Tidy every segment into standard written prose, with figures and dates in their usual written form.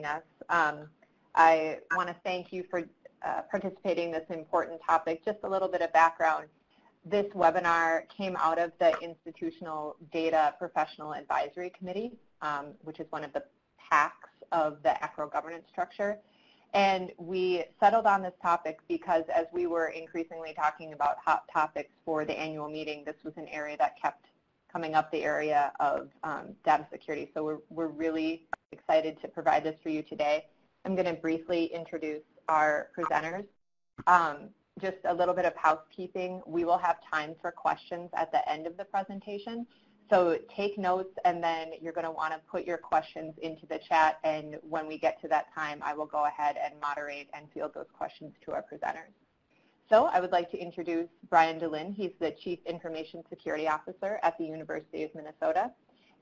us. I want to thank you for participating in this important topic. Just a little bit of background. This webinar came out of the Institutional Data Professional Advisory Committee, which is one of the PACs of the ACRO governance structure. And we settled on this topic because as we were increasingly talking about hot topics for the annual meeting, this was an area that kept coming up, the area of data security. So we're really excited to provide this for you today. I'm going to briefly introduce our presenters. Just a little bit of housekeeping. We will have time for questions at the end of the presentation. So take notes, and then you're going to want to put your questions into the chat, and when we get to that time, I will go ahead and moderate and field those questions to our presenters. So I would like to introduce Brian DeLynn. He's the Chief Information Security Officer at the University of Minnesota,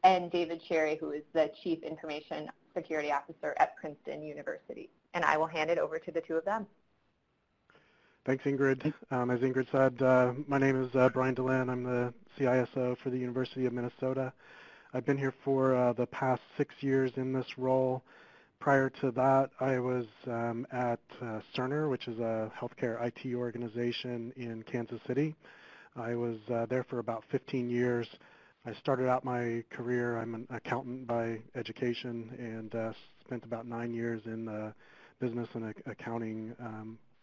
and David Sherry, who is the Chief Information Security Officer at Princeton University. And I will hand it over to the two of them. Thanks, Ingrid. As Ingrid said, my name is Brian DeLynn. I'm the CISO for the University of Minnesota. I've been here for the past 6 years in this role. Prior to that, I was at Cerner, which is a healthcare IT organization in Kansas City. I was there for about 15 years. I started out my career, I'm an accountant by education, and spent about 9 years in the business and accounting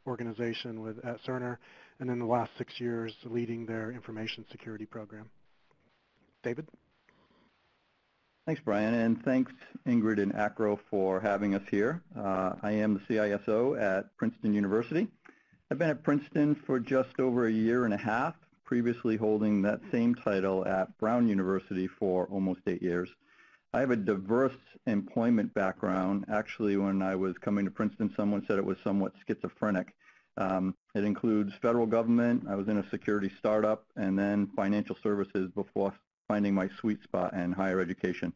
organization at Cerner, and then the last 6 years leading their information security program. David? Thanks, Brian, and thanks Ingrid and ACRO for having us here. I am the CISO at Princeton University. I've been at Princeton for just over a year and a half, previously holding that same title at Brown University for almost 8 years. I have a diverse employment background. Actually, when I was coming to Princeton, someone said it was somewhat schizophrenic. It includes federal government, I was in a security startup, and then financial services before finding my sweet spot in higher education.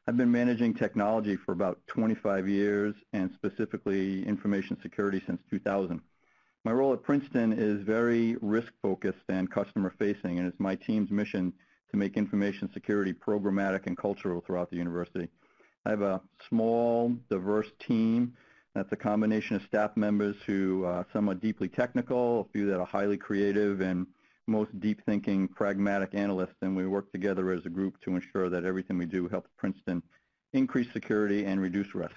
I've been managing technology for about 25 years, and specifically information security since 2000. My role at Princeton is very risk-focused and customer-facing, and it's my team's mission to make information security programmatic and cultural throughout the university. I have a small, diverse team that's a combination of staff members who some are deeply technical, a few that are highly creative, and most deep-thinking, pragmatic analysts, and we work together as a group to ensure that everything we do helps Princeton increase security and reduce risk.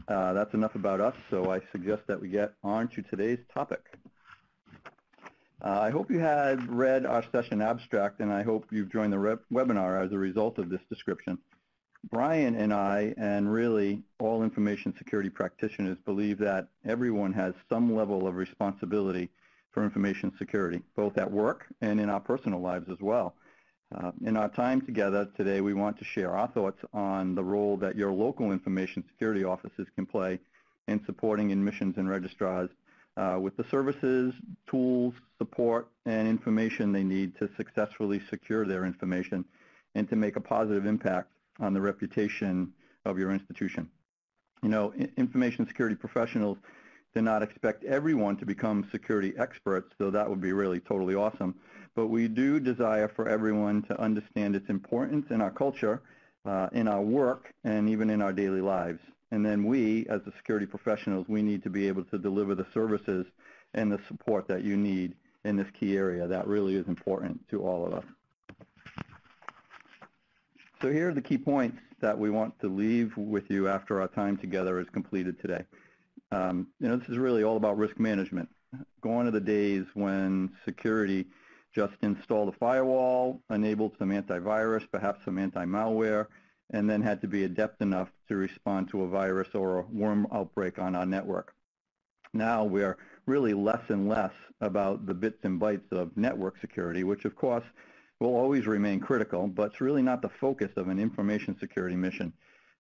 That's enough about us, so I suggest that we get on to today's topic. I hope you had read our session abstract, and I hope you've joined the webinar as a result of this description. Brian and I, and really all information security practitioners, believe that everyone has some level of responsibility for information security, both at work and in our personal lives as well. In our time together today, we want to share our thoughts on the role that your local information security offices can play in supporting admissions and registrars with the services, tools, support, and information they need to successfully secure their information and to make a positive impact on the reputation of your institution. You know, information security professionals do not expect everyone to become security experts, though that would be really totally awesome. But we do desire for everyone to understand its importance in our culture, in our work, and even in our daily lives. And then we, as the security professionals, we need to be able to deliver the services and the support that you need in this key area. That really is important to all of us. So here are the key points that we want to leave with you after our time together is completed today. You know, this is really all about risk management. Gone are the days when security just installed a firewall, enabled some antivirus, perhaps some anti-malware, and then had to be adept enough to respond to a virus or a worm outbreak on our network. Now we're really less and less about the bits and bytes of network security, which of course will always remain critical, but it's really not the focus of an information security mission.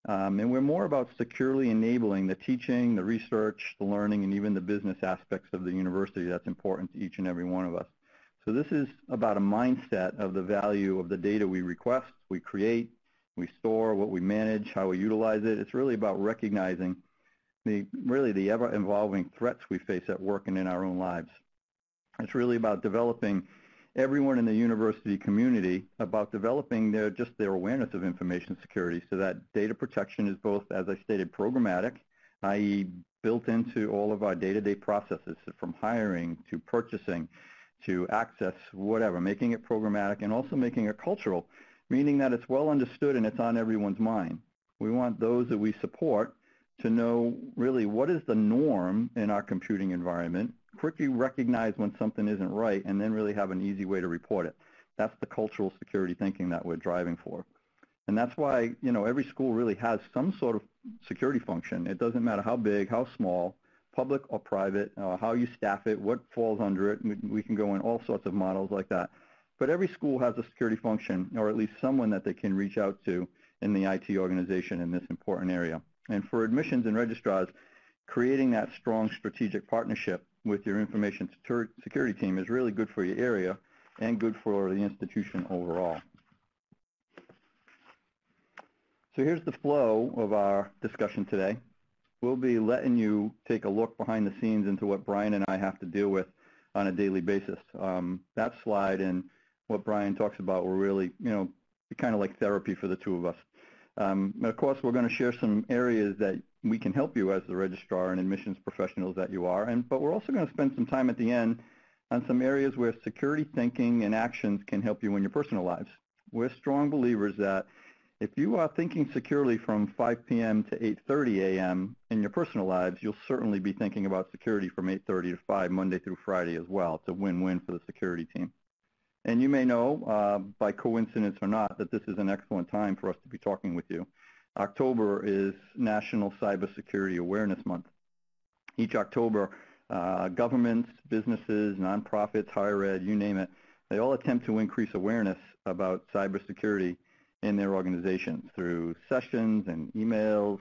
And we're more about securely enabling the teaching, the research, the learning, and even the business aspects of the university that's important to each and every one of us. So this is about a mindset of the value of the data we request, we create, we store, what we manage, how we utilize it. It's really about recognizing the ever-evolving threats we face at work and in our own lives. It's really about developing everyone in the university community about developing their awareness of information security so that data protection is both, as I stated, programmatic, i.e. built into all of our day-to-day processes, from hiring to purchasing to access, whatever, making it programmatic and also making it cultural, meaning that it's well understood and it's on everyone's mind. We want those that we support to know really what is the norm in our computing environment, quickly recognize when something isn't right, and then really have an easy way to report it. That's the cultural security thinking that we're driving for. And that's why, you know, every school really has some sort of security function. It doesn't matter how big, how small, public or private, how you staff it, what falls under it. We can go in all sorts of models like that. But every school has a security function, or at least someone that they can reach out to in the IT organization in this important area. And for admissions and registrars, creating that strong strategic partnership with your information security team is really good for your area and good for the institution overall. So here's the flow of our discussion today. We'll be letting you take a look behind the scenes into what Brian and I have to deal with on a daily basis. That slide and what Brian talks about will really, you know, be kind of like therapy for the two of us. Of course, we're going to share some areas that we can help you as the registrar and admissions professionals that you are, but we're also going to spend some time at the end on some areas where security thinking and actions can help you in your personal lives. We're strong believers that if you are thinking securely from 5 p.m. to 8:30 a.m. in your personal lives, you'll certainly be thinking about security from 8:30 to 5 Monday through Friday as well. It's a win-win for the security team. And you may know, by coincidence or not, that this is an excellent time for us to be talking with you. October is National Cybersecurity Awareness Month. Each October, governments, businesses, nonprofits, higher ed, you name it, they all attempt to increase awareness about cybersecurity in their organizations through sessions and emails,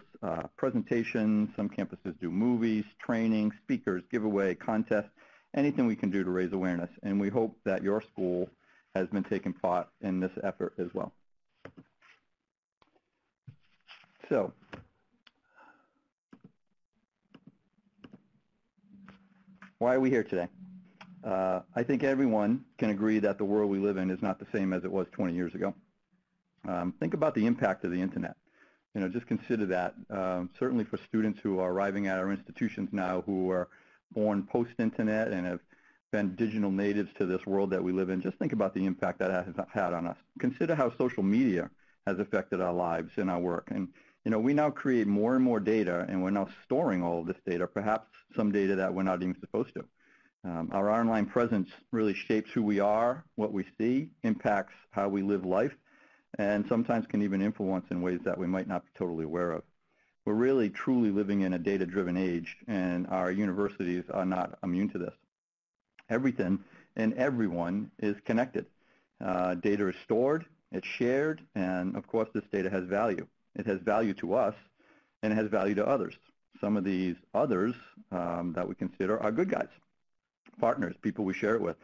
presentations. Some campuses do movies, training, speakers, giveaway, contests, anything we can do to raise awareness. And we hope that your school has been taking part in this effort as well. So, why are we here today? I think everyone can agree that the world we live in is not the same as it was 20 years ago. Think about the impact of the internet. You know, just consider that. Certainly for students who are arriving at our institutions now who are born post-internet and have been digital natives to this world that we live in, just think about the impact that has had on us. Consider how social media has affected our lives and our work. And, you know, we now create more and more data, and we're now storing all of this data, perhaps some data that we're not even supposed to. Our online presence really shapes who we are, what we see, impacts how we live life, and sometimes can even influence in ways that we might not be totally aware of. We're really truly living in a data-driven age, and our universities are not immune to this. Everything and everyone is connected. Data is stored, it's shared, and of course this data has value. It has value to us, and it has value to others. Some of these others that we consider are good guys, partners, people we share it with.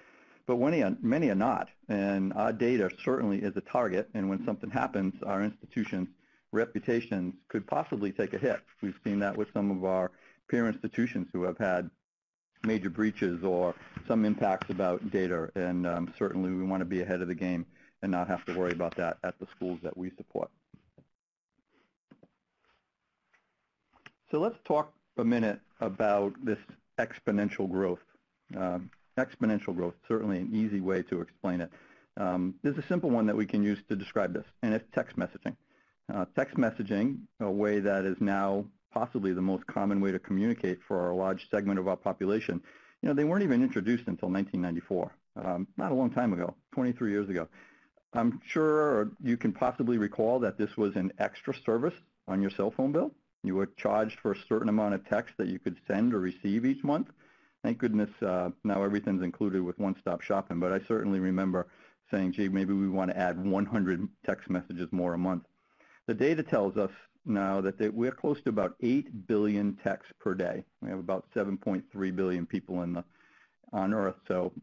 But many are not, and our data certainly is a target, and when something happens, our institutions' reputations could possibly take a hit. We've seen that with some of our peer institutions who have had major breaches or some impacts about data, and certainly we want to be ahead of the game and not have to worry about that at the schools that we support. So let's talk a minute about this exponential growth. Exponential growth, certainly an easy way to explain it. There's a simple one that we can use to describe this, and it's text messaging. Text messaging, a way that is now possibly the most common way to communicate for a large segment of our population. You know, they weren't even introduced until 1994, not a long time ago, 23 years ago. I'm sure you can possibly recall that this was an extra service on your cell phone bill. You were charged for a certain amount of text that you could send or receive each month. Thank goodness now everything's included with one-stop shopping, but I certainly remember saying, gee, maybe we want to add 100 text messages more a month. The data tells us now that we're close to about 8 billion texts per day. We have about 7.3 billion people on Earth, so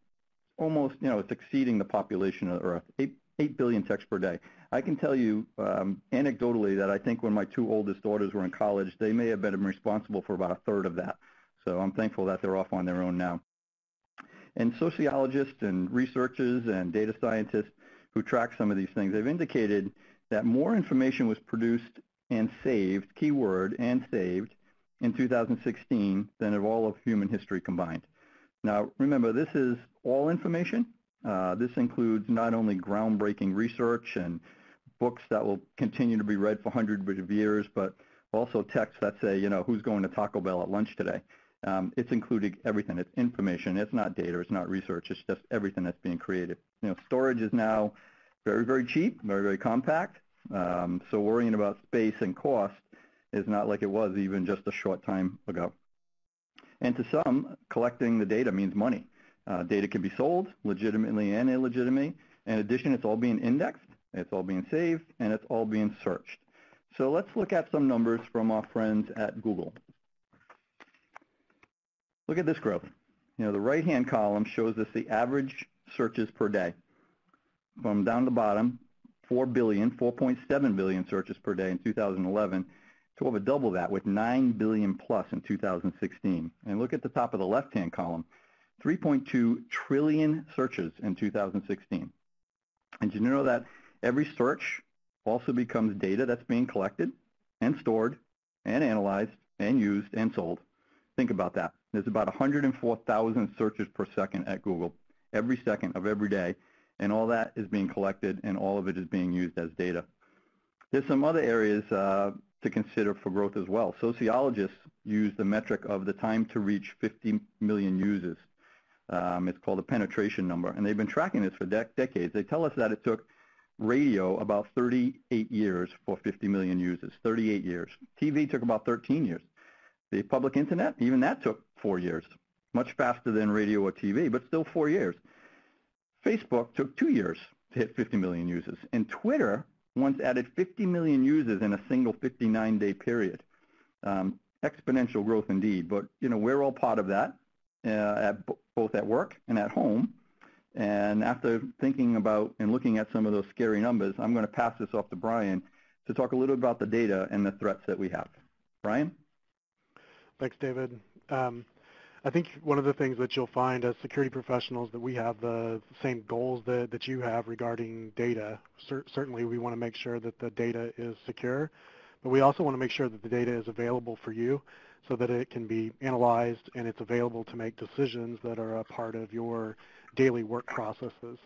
almost, you know, it's exceeding the population of Earth. 8 billion texts per day. I can tell you anecdotally that I think when my two oldest daughters were in college, they may have been responsible for about a third of that. So I'm thankful that they're off on their own now. And sociologists and researchers and data scientists who track some of these things, they've indicated that more information was produced and saved, keyword and saved, in 2016 than of all of human history combined. Now, remember, this is all information. This includes not only groundbreaking research and books that will continue to be read for hundreds of years, but also texts that say, you know, who's going to Taco Bell at lunch today. It's including everything. It's information. It's not data. It's not research. It's just everything that's being created. You know, storage is now very, very cheap, very, very compact. So worrying about space and cost is not like it was even just a short time ago. And to some, collecting the data means money. Data can be sold legitimately and illegitimately. In addition, it's all being indexed, it's all being saved, and it's all being searched. So let's look at some numbers from our friends at Google. Look at this growth. You know, the right-hand column shows us the average searches per day. From down to the bottom, 4.7 billion searches per day in 2011, to over double that with 9 billion plus in 2016. And look at the top of the left-hand column, 3.2 trillion searches in 2016. And did you know that every search also becomes data that's being collected and stored and analyzed and used and sold? Think about that. There's about 104,000 searches per second at Google, every second of every day, and all that is being collected and all of it is being used as data. There's some other areas to consider for growth as well. Sociologists use the metric of the time to reach 50 million users. It's called a penetration number, and they've been tracking this for decades. They tell us that it took radio about 38 years for 50 million users, 38 years. TV took about 13 years. The public internet, even that took 4 years, much faster than radio or TV, but still 4 years. Facebook took 2 years to hit 50 million users, and Twitter once added 50 million users in a single 59-day period. Exponential growth indeed, but you know, we're all part of that, both at work and at home. And after thinking about and looking at some of those scary numbers, I'm going to pass this off to Brian to talk a little bit about the data and the threats that we have. Brian? Thanks, David. I think one of the things that you'll find as security professionals that we have the same goals that you have regarding data. Certainly we want to make sure that the data is secure, but we also want to make sure that the data is available for you so that it can be analyzed and it's available to make decisions that are a part of your daily work processes.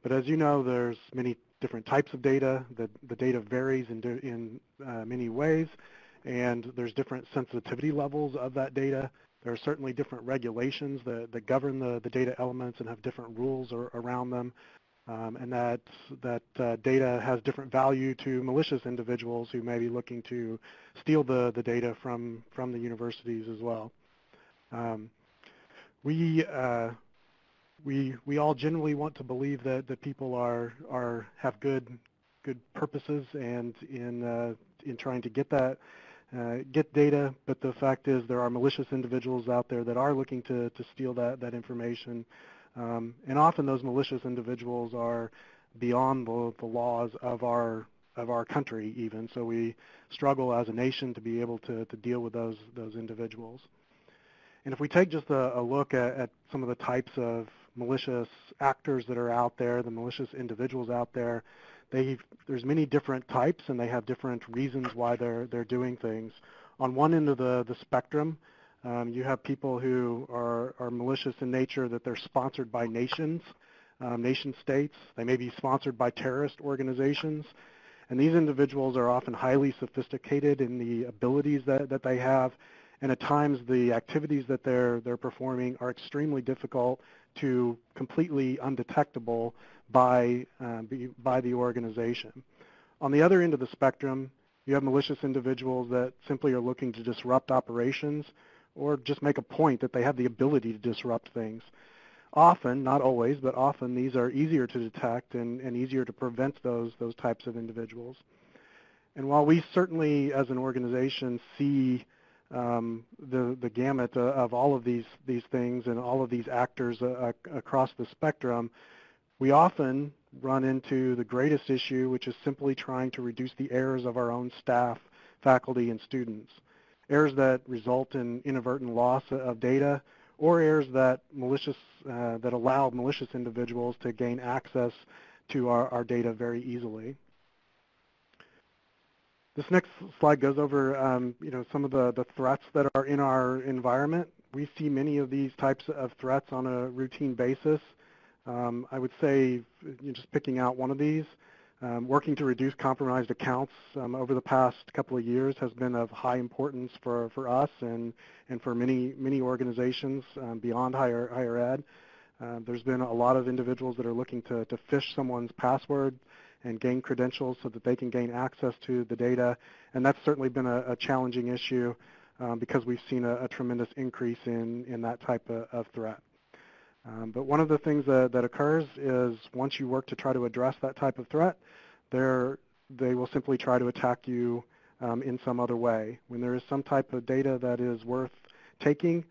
But as you know, there's many different types of data. The data varies in many ways, and there's different sensitivity levels of that data. There are certainly different regulations that govern the data elements and have different rules around them, and that data has different value to malicious individuals who may be looking to steal the data from the universities as well. We all generally want to believe that people have good purposes and in trying to get data, but the fact is there are malicious individuals out there that are looking to steal that information, and often those malicious individuals are beyond the laws of our country even, so we struggle as a nation to be able to deal with those individuals. And if we take just a look at some of the types of malicious actors that are out there, the malicious individuals out there, there's many different types, and they have different reasons why they're doing things. On one end of the spectrum, you have people who are malicious in nature, that they're sponsored by nation states. They may be sponsored by terrorist organizations, and these individuals are often highly sophisticated in the abilities that they have, and at times the activities that they're performing are extremely difficult to completely undetectable by the organization. On the other end of the spectrum, you have malicious individuals that simply are looking to disrupt operations or just make a point that they have the ability to disrupt things. Often, not always, but often these are easier to detect and easier to prevent those types of individuals. And while we certainly as an organization see the gamut of all of these things and all of these actors across the spectrum, we often run into the greatest issue, which is simply trying to reduce the errors of our own staff, faculty, and students. Errors that result in inadvertent loss of data or errors that that allow malicious individuals to gain access to our data very easily. This next slide goes over some of the threats that are in our environment. We see many of these types of threats on a routine basis. I would say, just picking out one of these, working to reduce compromised accounts over the past couple of years has been of high importance for us and for many organizations beyond higher ed. There's been a lot of individuals that are looking to phish someone's password and gain credentials so that they can gain access to the data, and that's certainly been a challenging issue because we've seen a tremendous increase in that type of threat. But one of the things that occurs is once you work to try to address that type of threat, they will simply try to attack you in some other way. When there is some type of data that is worth taking,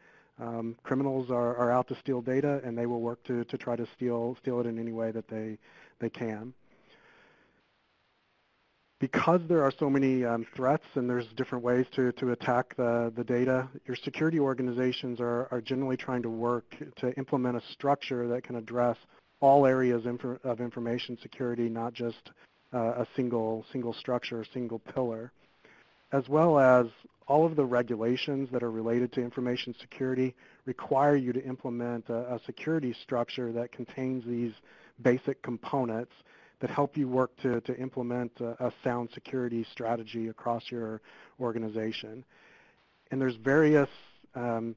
criminals are out to steal data, and they will work to try to steal it in any way that they can. Because there are so many threats and there's different ways to attack the data, your security organizations are generally trying to work to implement a structure that can address all areas of information security, not just a single structure or single pillar, as well as all of the regulations that are related to information security require you to implement a security structure that contains these basic components that help you work to implement a sound security strategy across your organization. And there's various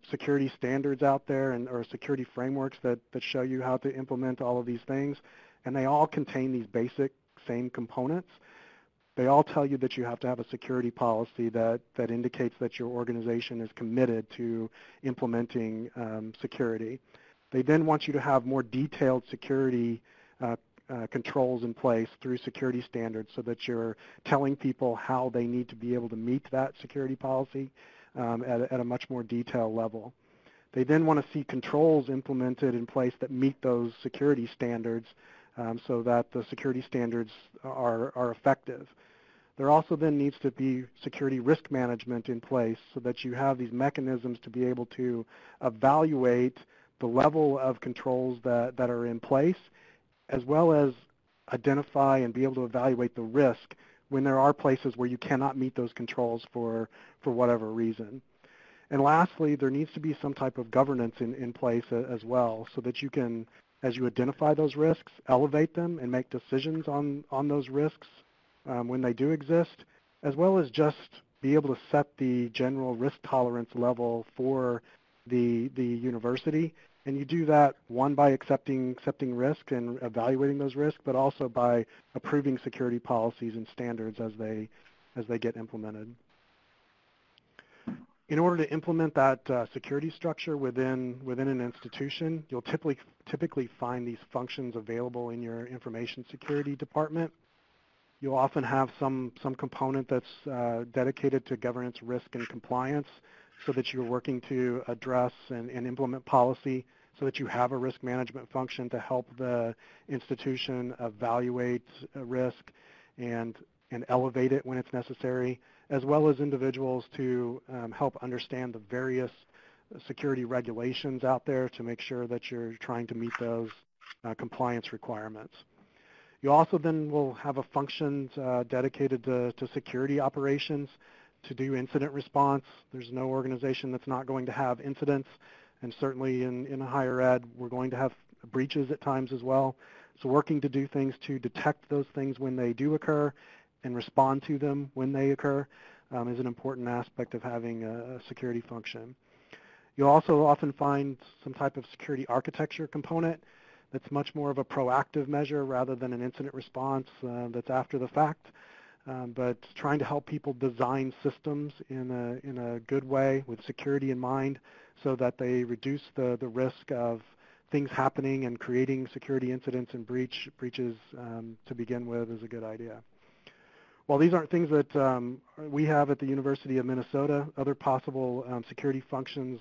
security standards out there or security frameworks that show you how to implement all of these things, and they all contain these basic same components. They all tell you that you have to have a security policy that indicates that your organization is committed to implementing security. They then want you to have more detailed security controls in place through security standards so that you're telling people how they need to be able to meet that security policy at a much more detailed level. They then want to see controls implemented in place that meet those security standards so that the security standards are effective. There also then needs to be security risk management in place so that you have these mechanisms to be able to evaluate the level of controls that are in place, as well as identify and be able to evaluate the risk when there are places where you cannot meet those controls for whatever reason. And lastly, there needs to be some type of governance in place as well so that you can, as you identify those risks, elevate them and make decisions on those risks when they do exist, as well as just be able to set the general risk tolerance level for the university. And you do that, one, by accepting risk and evaluating those risks, but also by approving security policies and standards as they get implemented. In order to implement that security structure within an institution, you'll typically find these functions available in your information security department. You'll often have some component that's dedicated to governance, risk, and compliance so that you're working to address and implement policy so that you have a risk management function to help the institution evaluate risk and elevate it when it's necessary, as well as individuals to help understand the various security regulations out there to make sure that you're trying to meet those compliance requirements. You also then will have a function dedicated to security operations to do incident response. There's no organization that's not going to have incidents, and certainly in higher ed, we're going to have breaches at times as well. So working to do things to detect those things when they do occur and respond to them when they occur is an important aspect of having a security function. You'll also often find some type of security architecture component that's much more of a proactive measure rather than an incident response that's after the fact, but trying to help people design systems in a good way with security in mind so that they reduce the risk of things happening and creating security incidents and breaches to begin with is a good idea. While these aren't things that we have at the University of Minnesota, other possible security functions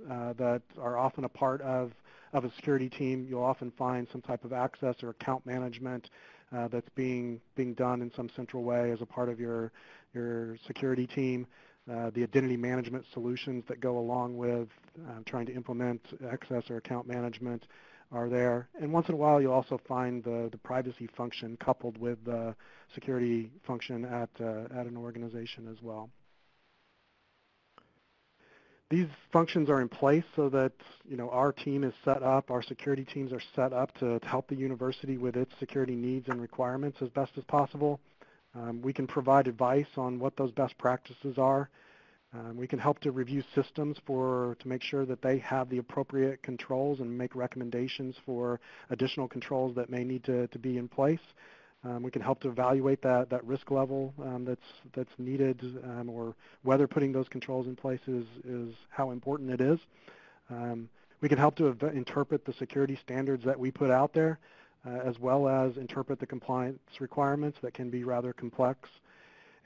that are often a part of a security team, you'll often find some type of access or account management that's being done in some central way as a part of your security team. the identity management solutions that go along with trying to implement access or account management are there. And once in a while, you'll also find the privacy function coupled with the security function at an organization as well. These functions are in place so that our team is set up, our security teams are set up to help the university with its security needs and requirements as best as possible. We can provide advice on what those best practices are. We can help to review systems to make sure that they have the appropriate controls and make recommendations for additional controls that may need to be in place. We can help to evaluate that risk level that's needed, or whether putting those controls in place is how important it is. We can help to interpret the security standards that we put out there, as well as interpret the compliance requirements that can be rather complex.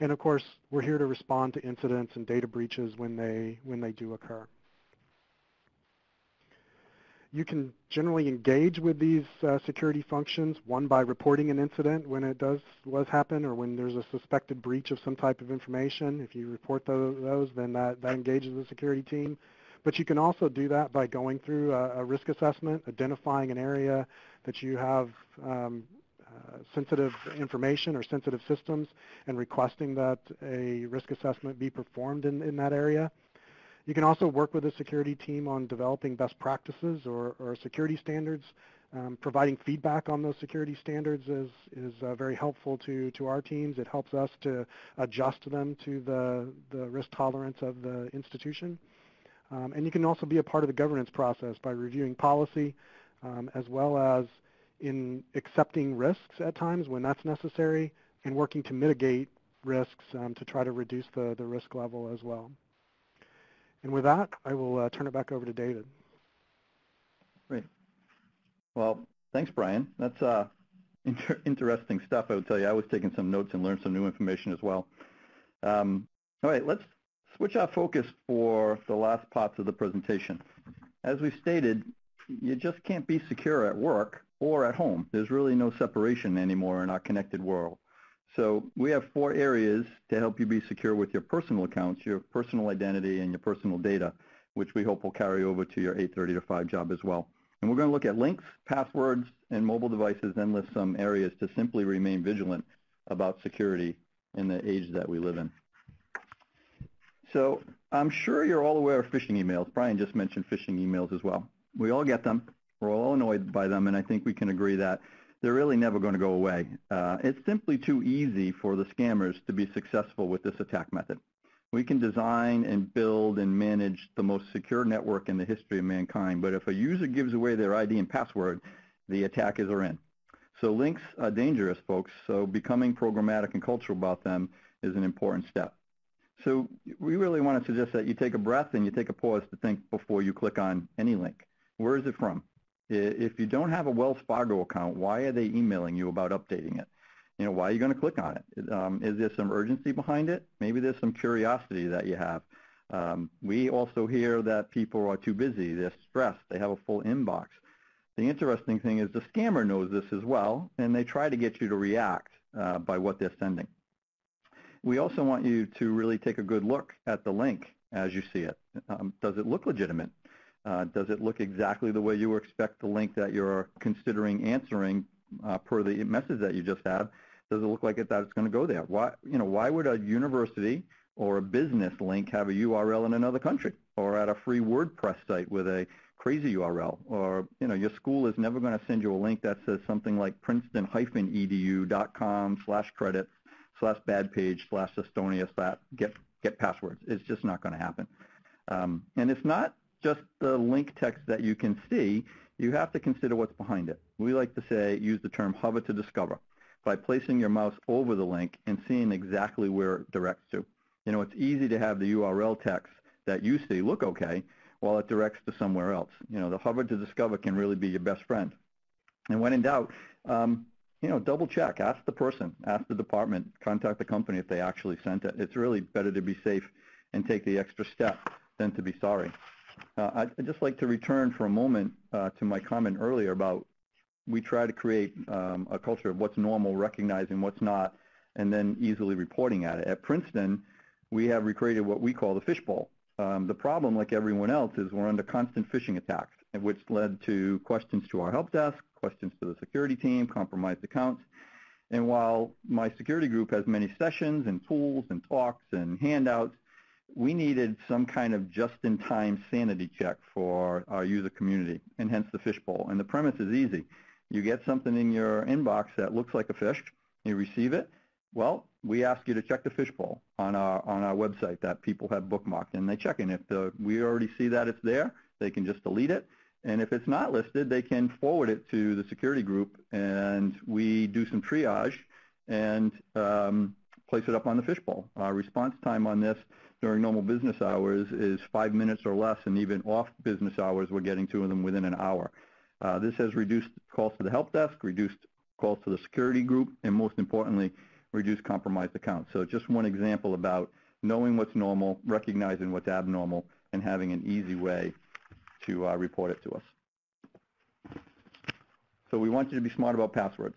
And of course, we're here to respond to incidents and data breaches when they do occur. You can generally engage with these security functions, one by reporting an incident when it does happen, or when there's a suspected breach of some type of information. If you report those, then that engages the security team. But you can also do that by going through a risk assessment, identifying an area that you have sensitive information or sensitive systems, and requesting that a risk assessment be performed in that area. You can also work with the security team on developing best practices or security standards. Providing feedback on those security standards is very helpful to our teams. It helps us to adjust them to the risk tolerance of the institution. And you can also be a part of the governance process by reviewing policy, as well as in accepting risks at times when that's necessary, and working to mitigate risks to try to reduce the risk level as well. And with that, I will turn it back over to David. Great. Well, thanks, Brian. That's interesting stuff, I would tell you. I was taking some notes and learned some new information as well. All right, let's switch our focus for the last parts of the presentation. As we stated, you just can't be secure at work or at home. There's really no separation anymore in our connected world. So we have 4 areas to help you be secure with your personal accounts, your personal identity, and your personal data, which we hope will carry over to your 8:30 to 5 job as well. And we're going to look at links, passwords, and mobile devices, and list some areas to simply remain vigilant about security in the age that we live in. So I'm sure you're all aware of phishing emails. Brian just mentioned phishing emails as well. We all get them. We're all annoyed by them, and I think we can agree that they're really never going to go away. It's simply too easy for the scammers to be successful with this attack method. We can design and build and manage the most secure network in the history of mankind, but if a user gives away their ID and password, the attackers are in. So links are dangerous, folks, so becoming programmatic and cultural about them is an important step. So we really want to suggest that you take a breath and you take a pause to think before you click on any link. Where is it from? If you don't have a Wells Fargo account, why are they emailing you about updating it? Why are you going to click on it? Is there some urgency behind it? Maybe there's some curiosity that you have. We also hear that people are too busy, they're stressed, they have a full inbox. The interesting thing is the scammer knows this as well, and they try to get you to react by what they're sending. We also want you to really take a good look at the link as you see it. Does it look legitimate? Does it look exactly the way you expect the link that you're considering answering per the message that you just had? Does it look like that it's going to go there? Why would a university or a business link have a URL in another country, or at a free WordPress site with a crazy URL? Or your school is never going to send you a link that says something like princeton-edu.com/credits/badpage/Estonia/get passwords. It's just not going to happen. And it's not just the link text that you can see. You have to consider what's behind it. We like to use the term hover to discover, by placing your mouse over the link and seeing exactly where it directs to. It's easy to have the URL text that you see look okay while it directs to somewhere else. The hover to discover can really be your best friend. And when in doubt, double check, ask the person, ask the department, contact the company if they actually sent it. It's really better to be safe and take the extra step than to be sorry. I'd just like to return for a moment to my comment earlier about we try to create a culture of what's normal, recognizing what's not, and then easily reporting at it. At Princeton, we have recreated what we call the fishbowl. The problem, like everyone else, is we're under constant phishing attacks, which led to questions to our help desk, questions to the security team, compromised accounts. And while my security group has many sessions and tools and talks and handouts, we needed some kind of just-in-time sanity check for our user community, and hence the fishbowl. And the premise is easy. You get something in your inbox that looks like a fish, you receive it, well, we ask you to check the fishbowl on our website that people have bookmarked, and they check it. If we already see that it's there, they can just delete it. And if it's not listed, they can forward it to the security group, and we do some triage and place it up on the fishbowl. Our response time on this during normal business hours is 5 minutes or less, and even off business hours, we're getting to them within an hour. This has reduced calls to the help desk, reduced calls to the security group, and most importantly, reduced compromised accounts. So just one example about knowing what's normal, recognizing what's abnormal, and having an easy way to report it to us. So we want you to be smart about passwords.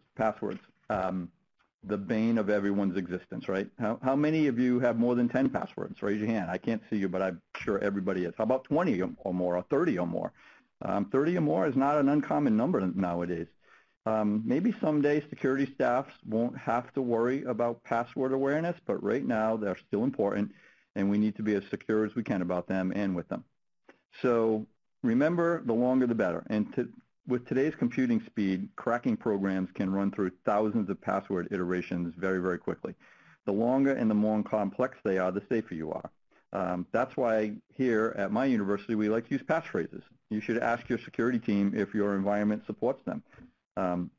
The bane of everyone's existence, right? How many of you have more than 10 passwords? Raise your hand. I can't see you, but I'm sure everybody is. How about 20 or more, or 30 or more? 30 or more is not an uncommon number nowadays. Maybe someday security staffs won't have to worry about password awareness, but right now they're still important, and we need to be as secure as we can about them and with them. So remember, the longer the better. And with today's computing speed, cracking programs can run through thousands of password iterations very, very quickly. The longer and the more complex they are, the safer you are. That's why here at my university, we like to use passphrases. You should ask your security team if your environment supports them.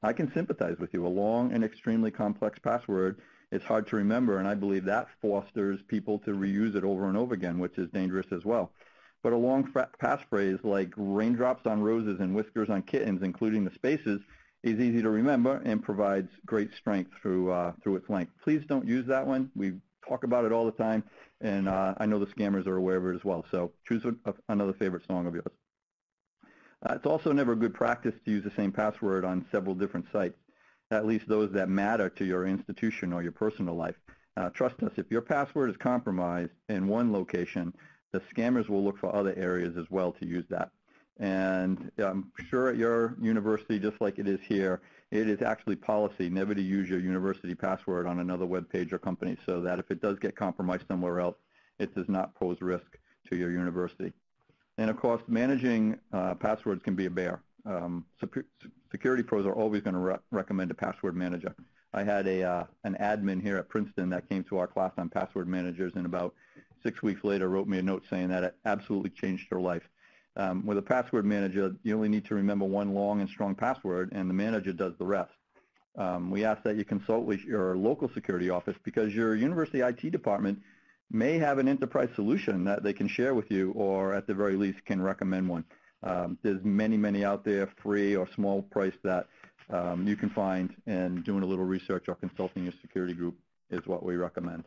I can sympathize with you. A long and extremely complex password is hard to remember, and I believe that fosters people to reuse it over and over again, which is dangerous as well. But a long passphrase like raindrops on roses and whiskers on kittens, including the spaces, is easy to remember and provides great strength through its length. Please don't use that one. We talk about it all the time, and I know the scammers are aware of it as well. So choose another favorite song of yours. It's also never good practice to use the same password on several different sites, at least those that matter to your institution or your personal life. Trust us, if your password is compromised in one location, the scammers will look for other areas as well to use that. And I'm sure at your university, just like it is here, it is actually policy never to use your university password on another web page or company, so that if it does get compromised somewhere else, it does not pose risk to your university. And of course, managing passwords can be a bear. Security pros are always going to recommend a password manager. I had an admin here at Princeton that came to our class on password managers, and about 6 weeks later wrote me a note saying that it absolutely changed her life. With a password manager, you only need to remember one long and strong password, and the manager does the rest. We ask that you consult with your local security office, because your university IT department may have an enterprise solution that they can share with you, or at the very least can recommend one. There's many, many out there, free or small price, that you can find, and doing a little research or consulting your security group is what we recommend.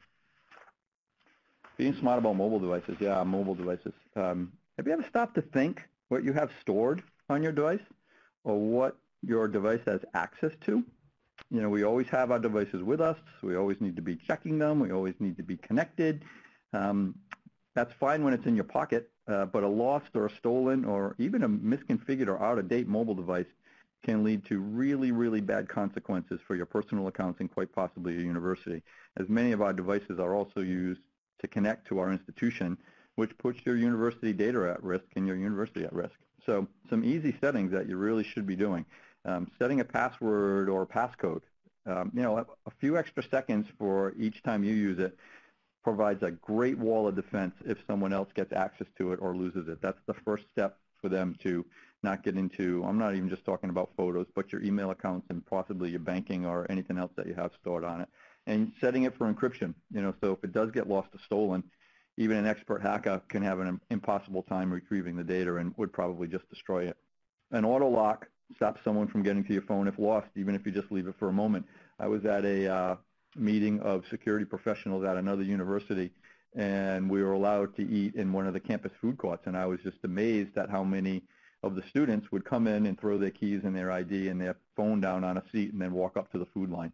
Being smart about mobile devices. Yeah, mobile devices. Have you ever stopped to think what you have stored on your device, or what your device has access to? You know, we always have our devices with us. We always need to be checking them. We always need to be connected. That's fine when it's in your pocket, but a lost or a stolen or even a misconfigured or out-of-date mobile device can lead to really, really bad consequences for your personal accounts and quite possibly your university, as many of our devices are also used to connect to our institution, which puts your university data at risk and your university at risk. So some easy settings that you really should be doing. Setting a password or a passcode. You know, a few extra seconds for each time you use it provides a great wall of defense if someone else gets access to it or loses it. That's the first step for them to not get into, I'm not even just talking about photos, but your email accounts and possibly your banking or anything else that you have stored on it. And setting it for encryption, you know, so if it does get lost or stolen, even an expert hacker can have an impossible time retrieving the data and would probably just destroy it. An auto lock stops someone from getting to your phone if lost, even if you just leave it for a moment. I was at a meeting of security professionals at another university, and we were allowed to eat in one of the campus food courts, and I was just amazed at how many of the students would come in and throw their keys and their ID and their phone down on a seat and then walk up to the food line.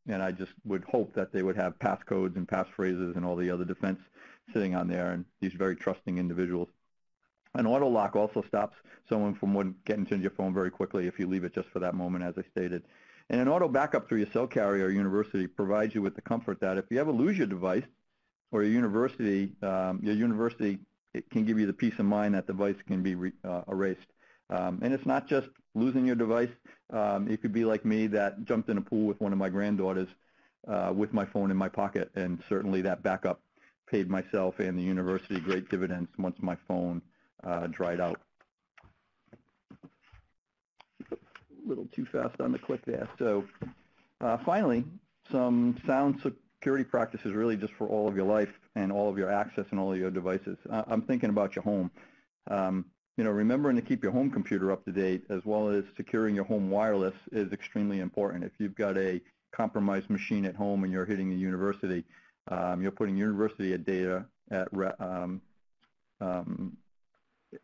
and I just would hope that they would have passcodes and passphrases and all the other defense sitting on there, and these very trusting individuals. An auto lock also stops someone from getting to your phone very quickly if you leave it just for that moment, as I stated. And an auto backup through your cell carrier or university provides you with the comfort that if you ever lose your device or your university it can give you the peace of mind that the device can be erased. And it's not just losing your device. It could be like me that jumped in a pool with one of my granddaughters with my phone in my pocket, and certainly that backup paid myself and the university great dividends once my phone dried out. A little too fast on the click there. So finally, some sound security practices really just for all of your life and all of your access and all of your devices. I'm thinking about your home. Remembering to keep your home computer up to date as well as securing your home wireless is extremely important. If you've got a compromised machine at home and you're hitting the university, you're putting university data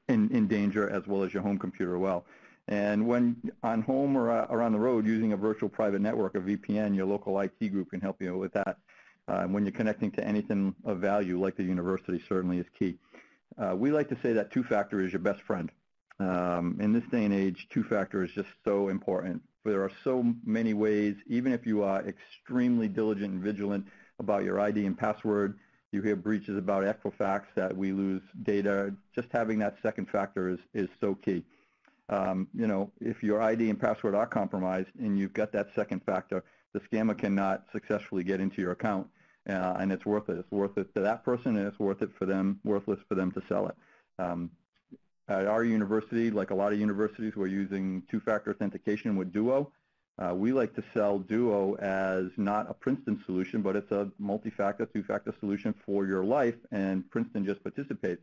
in danger, as well as your home computer as well. And when on home or on the road using a virtual private network, a VPN, your local IT group can help you with that. When you're connecting to anything of value like the university certainly is key. We like to say that two-factor is your best friend. In this day and age, two-factor is just so important. There are so many ways, even if you are extremely diligent and vigilant about your ID and password, you hear breaches about Equifax that we lose data. Just having that second factor is so key. If your ID and password are compromised and you've got that second factor, the scammer cannot successfully get into your account, and it's worth it. It's worth it to that person, and it's worth it for them, worthless for them to sell it. At our university, like a lot of universities, we're using two-factor authentication with Duo. We like to sell Duo as not a Princeton solution, but it's a multi-factor, two-factor solution for your life, and Princeton just participates.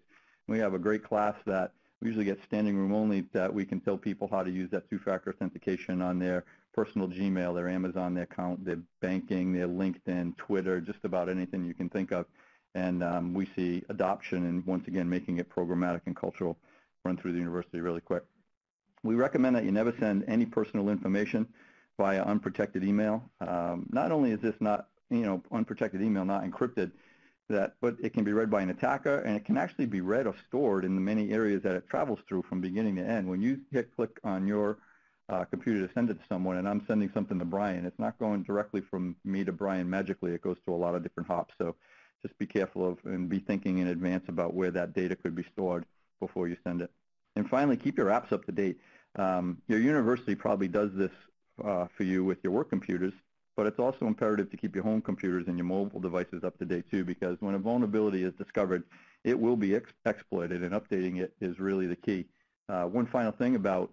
We have a great class that we usually get standing room only that we can tell people how to use that two-factor authentication on their personal Gmail, their Amazon, their account, their banking, their LinkedIn, Twitter, just about anything you can think of. And we see adoption and, once again, making it programmatic and cultural run through the university really quick. We recommend that you never send any personal information via unprotected email. Not only is this not, unprotected email not encrypted, but it can be read by an attacker, and it can actually be read or stored in the many areas that it travels through from beginning to end. When you hit click on your computer to send it to someone, and I'm sending something to Brian, it's not going directly from me to Brian magically. It goes to a lot of different hops. So just be careful of and be thinking in advance about where that data could be stored before you send it. And finally, keep your apps up to date. Your university probably does this for you with your work computers, but it's also imperative to keep your home computers and your mobile devices up to date too, because when a vulnerability is discovered, it will be exploited, and updating it is really the key. One final thing about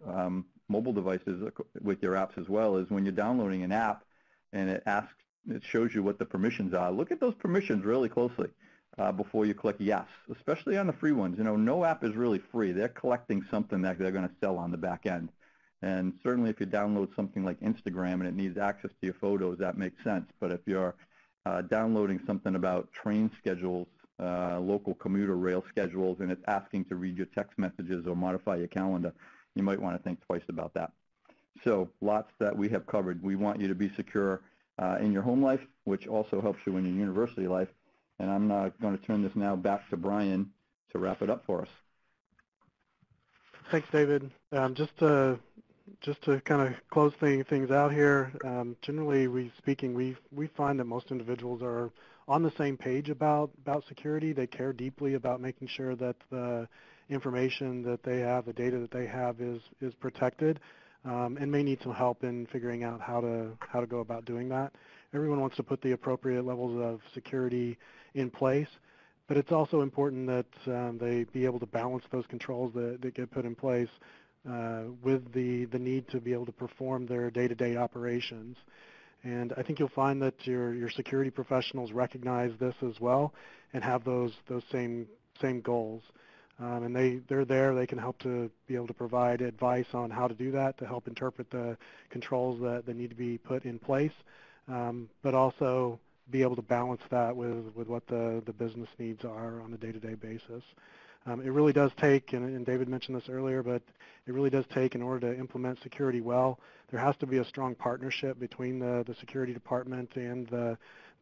mobile devices with your apps as well is when you're downloading an app and it shows you what the permissions are, look at those permissions really closely before you click yes, especially on the free ones. No app is really free. They're collecting something that they're going to sell on the back end. And certainly if you download something like Instagram and it needs access to your photos, that makes sense. But if you're downloading something about train schedules, local commuter rail schedules, and it's asking to read your text messages or modify your calendar, you might want to think twice about that. So lots that we have covered. We want you to be secure in your home life, which also helps you in your university life. And I'm going to turn this now back to Brian to wrap it up for us. Thanks, David. Just to kind of close things out here, generally speaking, we find that most individuals are on the same page about security. They care deeply about making sure that the information that they have, the data that they have is protected, and may need some help in figuring out how to go about doing that. Everyone wants to put the appropriate levels of security in place, but it's also important that they be able to balance those controls that get put in place with the need to be able to perform their day-to-day operations. And I think you'll find that your security professionals recognize this as well and have those same goals. And they're there. They can help to be able to provide advice on how to do that, to help interpret the controls that need to be put in place, but also be able to balance that with what the business needs are on a day-to-day basis. It really does take, and David mentioned this earlier, but it really does take, in order to implement security well, there has to be a strong partnership between the security department and the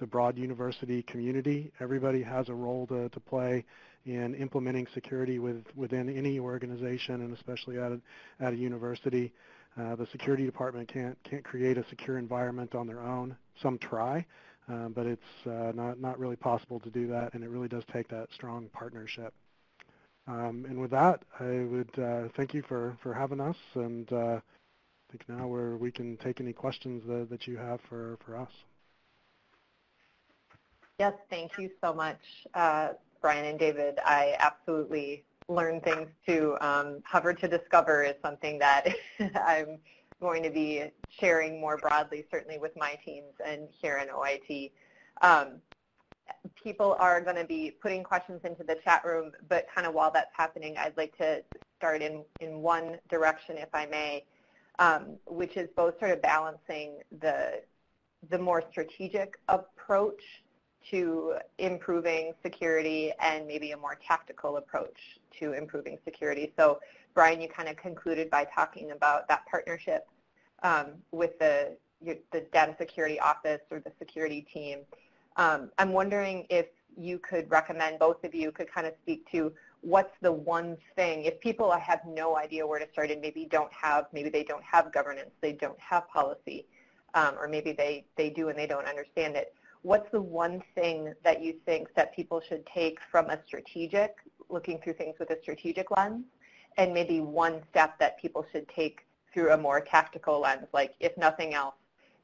broad university community. Everybody has a role to play in implementing security within any organization, and especially at a university. The security department can't create a secure environment on their own. Some try, but it's not really possible to do that, and it really does take that strong partnership. And with that, I would thank you for having us, and I think now we can take any questions that you have for us. Yes, thank you so much, Brian and David. I absolutely learned things too. Hover to Discover is something that I'm going to be sharing more broadly, certainly with my teams and here in OIT. People are going to be putting questions into the chat room, but kind of while that's happening, I'd like to start in one direction, if I may, which is both sort of balancing the more strategic approach to improving security and maybe a more tactical approach to improving security. So, Brian, you kind of concluded by talking about that partnership with the data security office or the security team. I'm wondering if you could recommend, both of you could kind of speak to what's the one thing, if people have no idea where to start and maybe they don't have governance, they don't have policy, or maybe they do and they don't understand it. What's the one thing that you think that people should take from a strategic, looking through things with a strategic lens, and maybe one step that people should take through a more tactical lens, like if nothing else,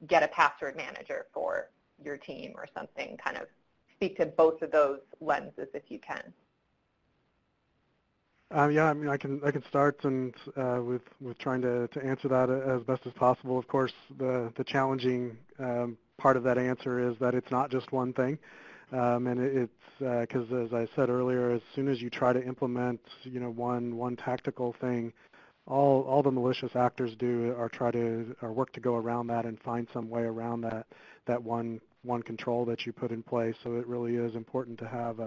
get a password manager for your team or something? Kind of speak to both of those lenses if you can. Yeah, I mean, I can start and with trying to answer that as best as possible. Of course, the challenging part of that answer is that it's not just one thing, and it's because, as I said earlier, as soon as you try to implement, one tactical thing, all the malicious actors do are work to go around that and find some way around that one control that you put in place. So it really is important to have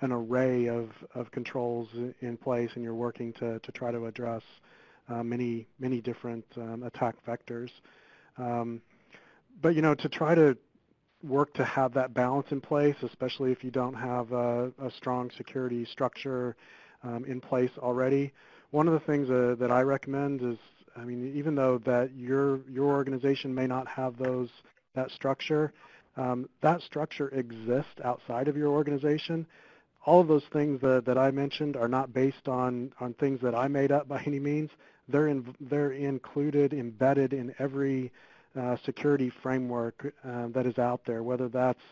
an array of controls in place, and you're working to try to address many different attack vectors. But to try to work to have that balance in place, especially if you don't have a strong security structure in place already. One of the things that I recommend is, I mean, even though that your organization may not have that structure exists outside of your organization. All of those things that I mentioned are not based on things that I made up by any means. They're included, embedded in every security framework that is out there, whether that's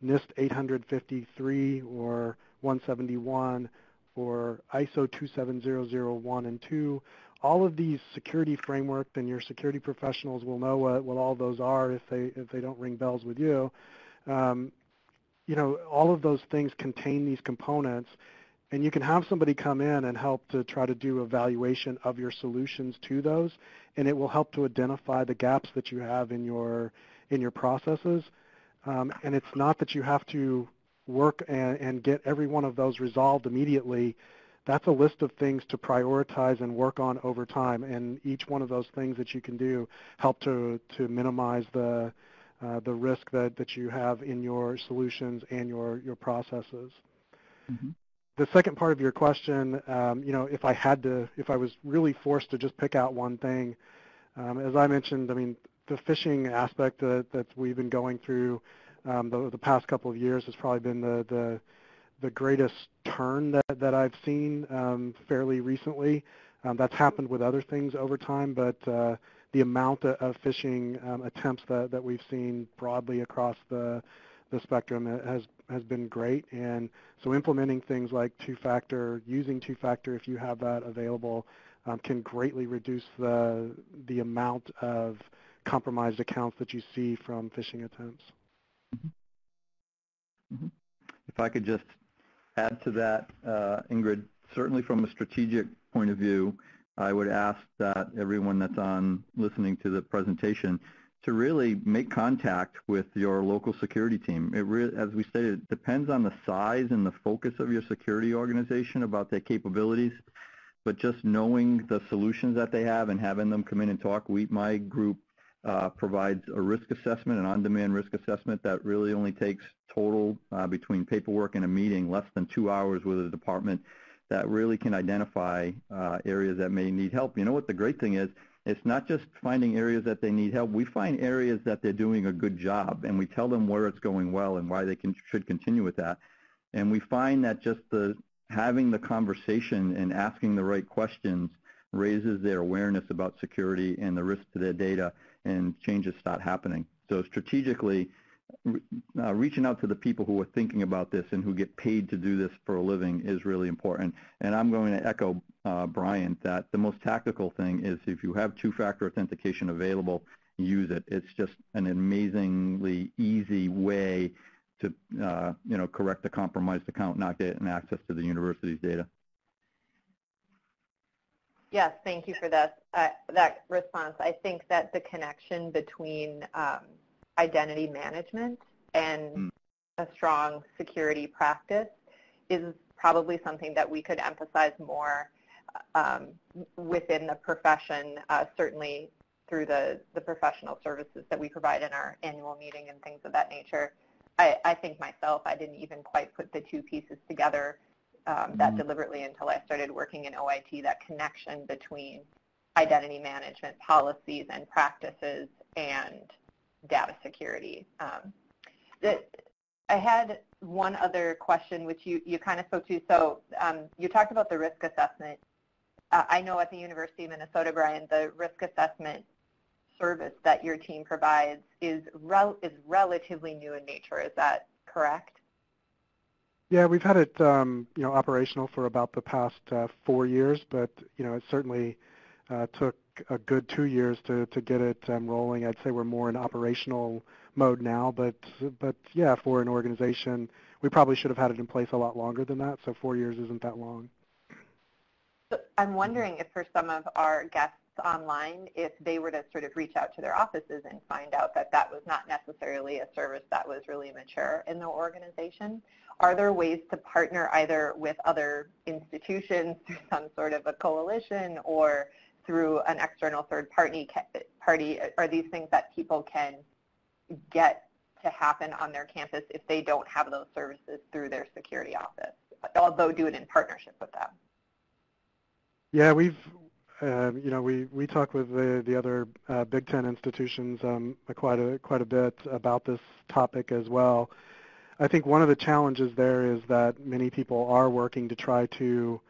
NIST 853 or 171 or ISO 27001 and 2. All of these security frameworks, and your security professionals will know what all those are if they don't ring bells with you. All of those things contain these components, and you can have somebody come in and help to try to do evaluation of your solutions to those, and it will help to identify the gaps that you have in your processes. And it's not that you have to work and get every one of those resolved immediately. That's a list of things to prioritize and work on over time, and each one of those things that you can do help to minimize the risk that you have in your solutions and your processes. Mm-hmm. The second part of your question, if I was really forced to just pick out one thing, as I mentioned, I mean, the phishing aspect that we've been going through the past couple of years has probably been the greatest turn that I've seen fairly recently. That's happened with other things over time, but the amount of phishing attempts that we've seen broadly across the spectrum has been great. And so implementing things like using two-factor if you have that available, can greatly reduce the amount of compromised accounts that you see from phishing attempts. Mm-hmm. If I could just add to that, Ingrid, certainly from a strategic point of view, I would ask that everyone that's listening to the presentation to really make contact with your local security team. It really, as we stated, it depends on the size and the focus of your security organization about their capabilities. But just knowing the solutions that they have and having them come in and talk, my group provides a risk assessment, an on-demand risk assessment that really only takes total between paperwork and a meeting less than 2 hours with a department that really can identify areas that may need help. You know what the great thing is? It's not just finding areas that they need help. We find areas that they're doing a good job, and we tell them where it's going well and why they should continue with that. And we find that just having the conversation and asking the right questions raises their awareness about security and the risk to their data, and changes start happening. So strategically, reaching out to the people who are thinking about this and who get paid to do this for a living is really important. And I'm going to echo Brian that the most tactical thing is if you have two-factor authentication available, use it. It's just an amazingly easy way to correct a compromised account, not getting access to the university's data. Yes, thank you for that response. I think that the connection between identity management and a strong security practice is probably something that we could emphasize more within the profession, certainly through the professional services that we provide in our annual meeting and things of that nature. I think myself, I didn't even quite put the two pieces together that deliberately until I started working in OIT, that connection between identity management policies and practices and data security. I had one other question which you kind of spoke to. So you talked about the risk assessment. I know at the University of Minnesota, Brian, the risk assessment service that your team provides is relatively new in nature. Is that correct? Yeah, we've had it operational for about the past 4 years, but it certainly took a good 2 years to get it rolling. I'd say we're more in operational mode now, but yeah, for an organization, we probably should have had it in place a lot longer than that, so 4 years isn't that long. So I'm wondering if for some of our guests online, if they were to sort of reach out to their offices and find out that that was not necessarily a service that was really mature in their organization, are there ways to partner either with other institutions through some sort of a coalition or through an external third party? Are these things that people can get to happen on their campus if they don't have those services through their security office, although do it in partnership with them? Yeah, we talk with the other Big Ten institutions quite a bit about this topic as well. I think one of the challenges there is that many people are working to try to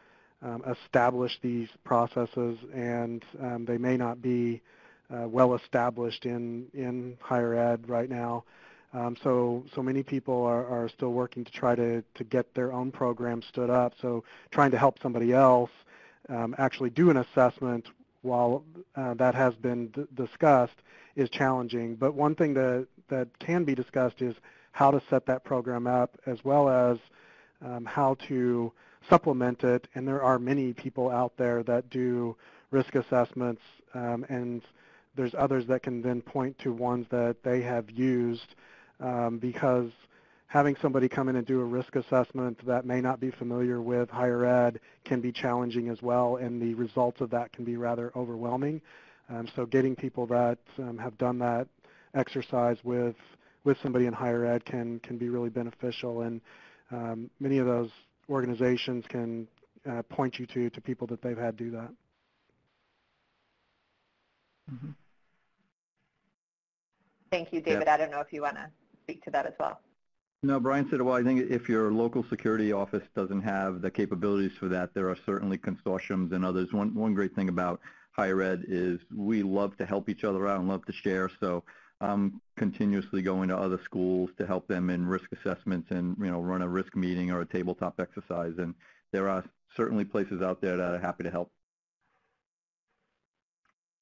establish these processes, and they may not be well established in higher ed right now. So many people are still working to try to get their own program stood up. So trying to help somebody else actually do an assessment while that has been discussed is challenging. But one thing that can be discussed is how to set that program up, as well as how to supplement it. And there are many people out there that do risk assessments, and there's others that can then point to ones that they have used, because having somebody come in and do a risk assessment that may not be familiar with higher ed can be challenging as well, and the results of that can be rather overwhelming. So getting people that have done that exercise with somebody in higher ed can be really beneficial, and many of those organizations can point you to people that they've had do that. Mm-hmm. Thank you, David. Yeah. I don't know if you want to speak to that as well. No, Brian said, well, I think if your local security office doesn't have the capabilities for that, there are certainly consortiums and others. One great thing about higher ed is we love to help each other out and love to share. So I'm continuously going to other schools to help them in risk assessments and run a risk meeting or a tabletop exercise. And there are certainly places out there that are happy to help.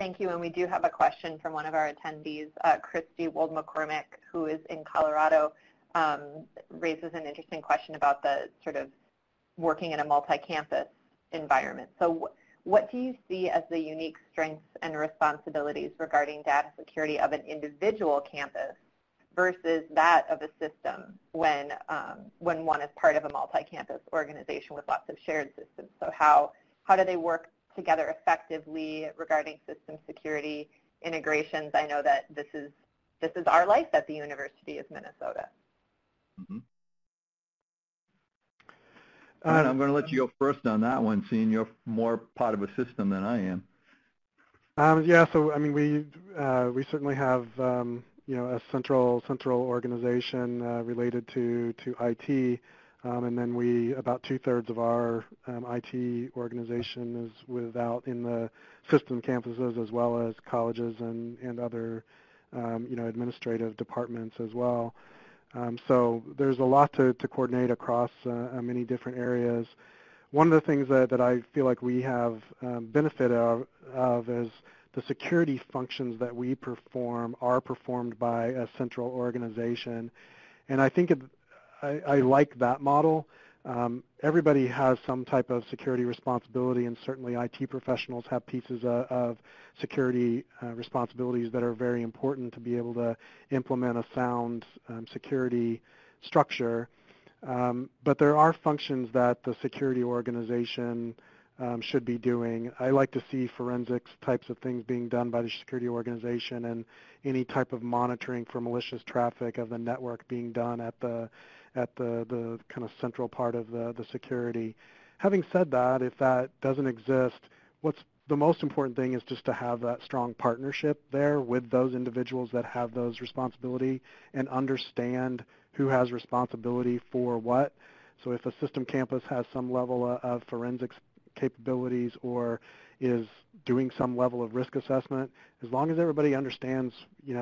Thank you, and we do have a question from one of our attendees, Christy Wold-McCormick, who is in Colorado, raises an interesting question about the sort of working in a multi-campus environment. So what do you see as the unique strengths and responsibilities regarding data security of an individual campus versus that of a system when one is part of a multi-campus organization with lots of shared systems? So how do they work together effectively regarding system security integrations? I know that this is our life at the University of Minnesota. Mm-hmm. I'm going to let you go first on that one, seeing you're more part of a system than I am. Yeah, so I mean, we certainly have a central organization related to IT, and then about 2/3 of our IT organization is out in the system campuses as well as colleges and other administrative departments as well. So there's a lot to coordinate across many different areas. One of the things that I feel like we have benefit of is the security functions that we perform are performed by a central organization. And I think I like that model. Everybody has some type of security responsibility, and certainly IT professionals have pieces of security responsibilities that are very important to be able to implement a sound security structure. But there are functions that the security organization should be doing. I like to see forensics types of things being done by the security organization, and any type of monitoring for malicious traffic of the network being done at the kind of central part of the security. Having said that, if that doesn't exist, what's the most important thing is just to have that strong partnership there with those individuals that have those responsibility and understand who has responsibility for what. So if a system campus has some level of forensics capabilities or is doing some level of risk assessment, as long as everybody understands,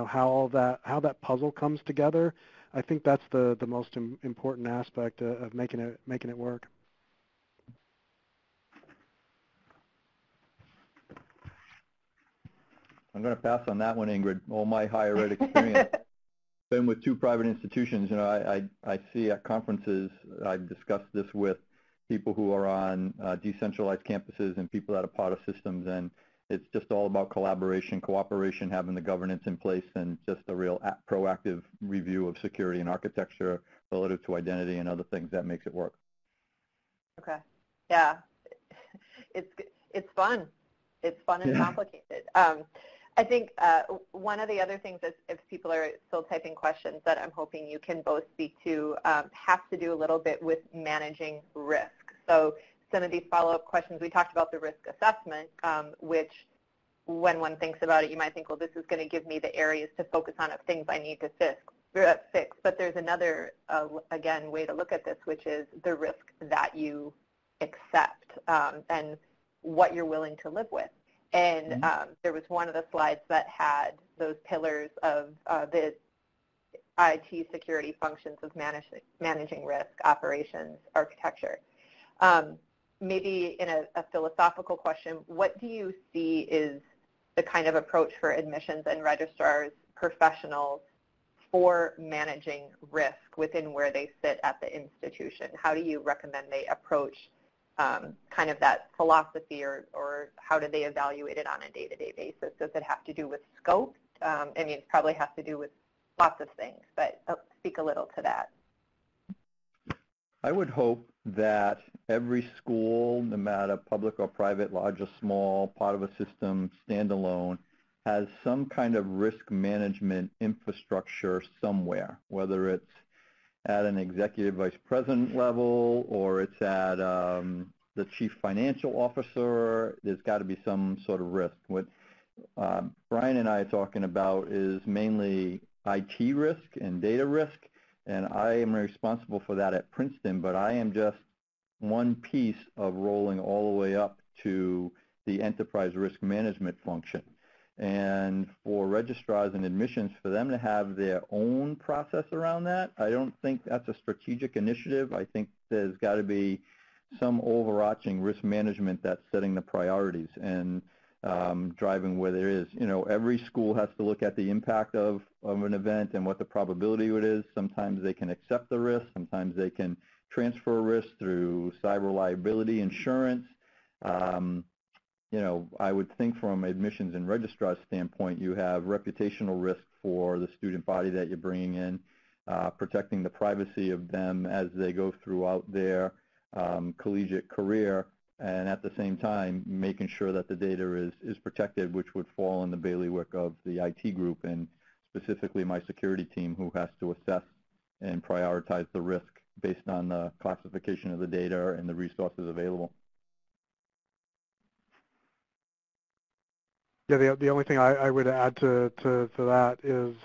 how that puzzle comes together, I think that's the most important aspect of making it work. I'm going to pass on that one, Ingrid. All my higher ed experience been with 2 private institutions. I see at conferences, I've discussed this with people who are on decentralized campuses and people that are part of systems, and it's just all about collaboration, cooperation, having the governance in place, and just a real proactive review of security and architecture relative to identity and other things that makes it work. Okay. Yeah. It's fun. It's fun and complicated. I think one of the other things, if people are still typing questions that I'm hoping you can both speak to, has to do a little bit with managing risk. So some of these follow-up questions, we talked about the risk assessment, which when one thinks about it, you might think, well, this is going to give me the areas to focus on of things I need to fix. But there's another, again, way to look at this, which is the risk that you accept and what you're willing to live with. And there was one of the slides that had those pillars of the IT security functions of managing risk, operations, architecture. Maybe in a philosophical question, what do you see is the kind of approach for admissions and registrars professionals for managing risk within where they sit at the institution? How do you recommend they approach kind of that philosophy, or how do they evaluate it on a day-to-day basis? Does it have to do with scope? I mean, it probably has to do with lots of things, but speak a little to that. I would hope that every school, no matter public or private, large or small, part of a system, standalone, has some kind of risk management infrastructure somewhere, whether it's at an executive vice president level or it's at the chief financial officer. There's got to be some sort of risk. What Brian and I are talking about is mainly IT risk and data risk, and I am responsible for that at Princeton, but I am just one piece of rolling all the way up to the enterprise risk management function. And for registrars and admissions, for them to have their own process around that, I don't think that's a strategic initiative. I think there's got to be some overarching risk management that's setting the priorities and driving where there is. Every school has to look at the impact of an event and what the probability of it is. Sometimes they can accept the risk. Sometimes they can transfer risk through cyber liability insurance. I would think from admissions and registrars standpoint, you have reputational risk for the student body that you're bringing in, protecting the privacy of them as they go throughout their collegiate career, and at the same time making sure that the data is protected, which would fall in the bailiwick of the IT group and specifically my security team, who has to assess and prioritize the risk based on the classification of the data and the resources available. Yeah, the only thing I would add to that is,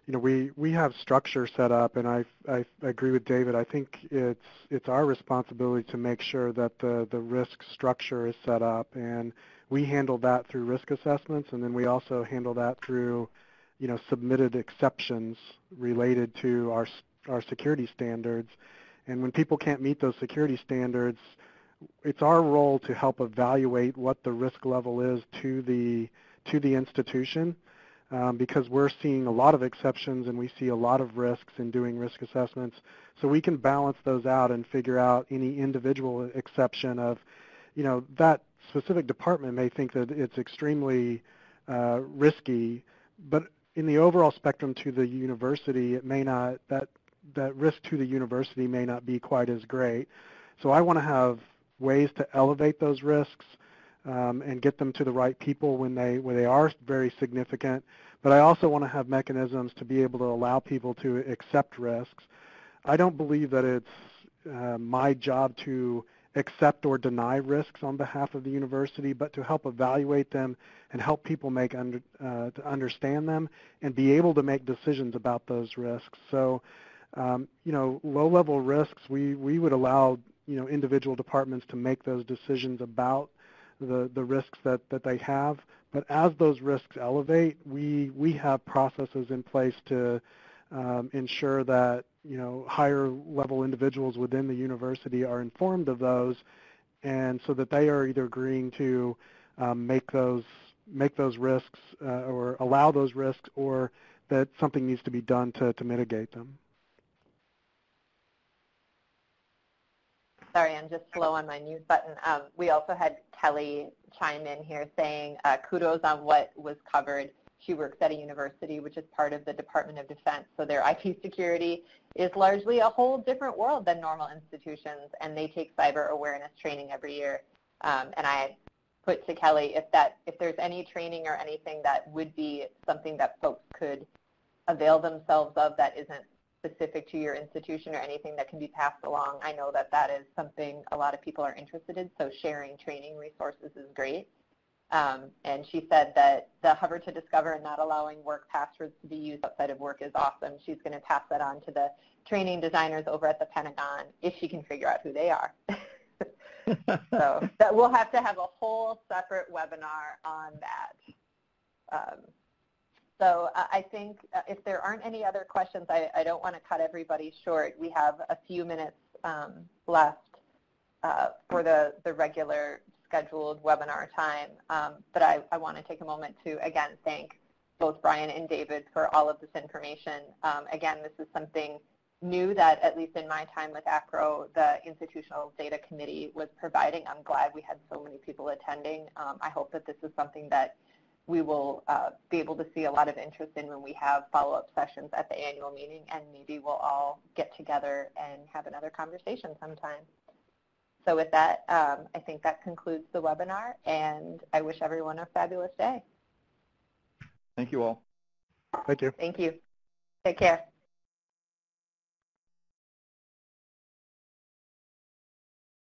we have structure set up, and I agree with David. I think it's our responsibility to make sure that the risk structure is set up, and we handle that through risk assessments, and then we also handle that through, submitted exceptions related to our security standards. And when people can't meet those security standards, it's our role to help evaluate what the risk level is to the institution, because we're seeing a lot of exceptions and we see a lot of risks in doing risk assessments. So we can balance those out and figure out any individual exception of, that specific department may think that it's extremely risky, but in the overall spectrum to the university, it may not, that risk to the university may not be quite as great. So I want to have ways to elevate those risks and get them to the right people when they are very significant. But I also want to have mechanisms to be able to allow people to accept risks. I don't believe that it's my job to accept or deny risks on behalf of the university, but to help evaluate them and help people to understand them and be able to make decisions about those risks. So, low-level risks, we would allow individual departments to make those decisions about the risks that they have. But as those risks elevate, we have processes in place to ensure that higher level individuals within the university are informed of those, and so that they are either agreeing to make those risks or allow those risks, or that something needs to be done to mitigate them. Sorry, I'm just slow on my mute button. We also had Kelly chime in here saying kudos on what was covered. She works at a university which is part of the Department of Defense, so their IT security is largely a whole different world than normal institutions, and they take cyber awareness training every year. And I put to Kelly, if there's any training or anything that would be something that folks could avail themselves of that isn't specific to your institution or anything that can be passed along, I know that is something a lot of people are interested in, so sharing training resources is great. And she said that the hover to discover and not allowing work passwords to be used outside of work is awesome. She's going to pass that on to the training designers over at the Pentagon if she can figure out who they are. So that we'll have to have a whole separate webinar on that. So I think if there aren't any other questions, I don't want to cut everybody short. We have a few minutes left for the regular scheduled webinar time. But I want to take a moment to, again, thank both Brian and David for all of this information. Again, this is something new that, at least in my time with ACRO, the Institutional Data Committee was providing. I'm glad we had so many people attending. I hope that this is something that we will be able to see a lot of interest in when we have follow-up sessions at the annual meeting, and maybe we'll all get together and have another conversation sometime. So with that, I think that concludes the webinar, and I wish everyone a fabulous day. Thank you all. Thank you. Thank you. Take care.